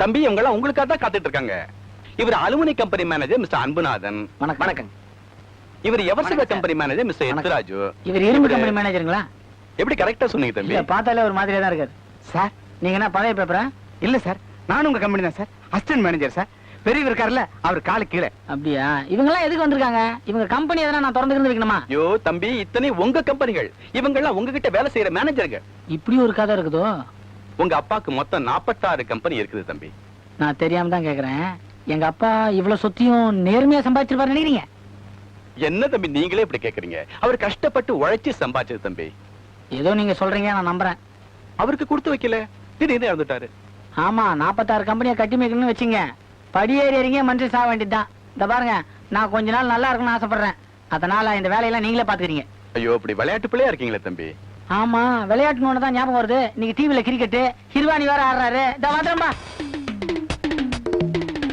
தம்பி இவங்க எல்லாம் உங்களுக்காக தான் காத்துட்டு இருக்காங்க. இவர் aluminium company manager mister Anbunathan. வணக்கம். இவர் eversilver company manager mister Ethraju. இவர் இரும்பு கம்பெனி மேனேஜருங்களா? எப்படி கரெக்டா சொன்னீங்க தம்பி? பார்த்தாலே ஒரு மாதிரியா தான் இருக்காரு சார். நீங்க என்ன பழைய பேப்பரா? இல்ல சார், நானும் உங்க கம்பெனி தான் சார், அசிஸ்டன்ட் மேனேஜர் சார். பெரியவர் இருக்காருல்ல, அவர் காலு கீழே. அப்படியா? இவங்க எல்லாம் எதுக்கு வந்திருக்காங்க? இவங்க கம்பெனி எதனா நான் திறந்து வைக்கணுமா? ஐயோ தம்பி, இத்தனை உங்க கம்பெனிகள், இவங்க எல்லாம் உங்ககிட்ட வேலை செய்யற மேனேஜர்கள். இப்படி ஒரு கதை இருக்குதோ? உங்க அப்பாக்கு மொத்தம் 46 கம்பெனி இருக்குது தம்பி. நான் தெரியாம தான் கேக்குறேன். எங்க அப்பா இவ்வளவு சொத்தையும் நேர்மையா சம்பாதிச்சிருப்பாரு நினைக்கிறீங்க? என்ன தம்பி நீங்களே இப்படி கேக்குறீங்க? அவர் கஷ்டப்பட்டு உழைச்சு சம்பாதிச்சது தம்பி. ஏதோ நீங்க சொல்றீங்க, நான் நம்புறேன். அவருக்கு கொடுத்து வைக்கல, திடீர்னு இறந்துட்டாரு. ஆமா, 46 கம்பெனியை கட்டி வைக்கணும்னு வச்சுங்க, படியேறி இறங்கிய மனுஷன் சாக வேண்டியதுதான். இந்த பாருங்க, நான் கொஞ்ச நாள் நல்லா இருக்கணும்னு ஆசைப்படுறேன். அதனால இந்த வேலையெல்லாம் நீங்களே பாத்துக்கிறீங்க. ஐயோ, இப்படி விளையாட்டு பிள்ளையா இருக்கீங்களே தம்பி. ஆமா, விளையாட்டுன்னு தான் ஞாபகம் வருது. இன்னைக்கு டிவில கிரிக்கெட், ஹிர்வானி வேற ஆடுறாரு. இந்த வந்துடும்பா.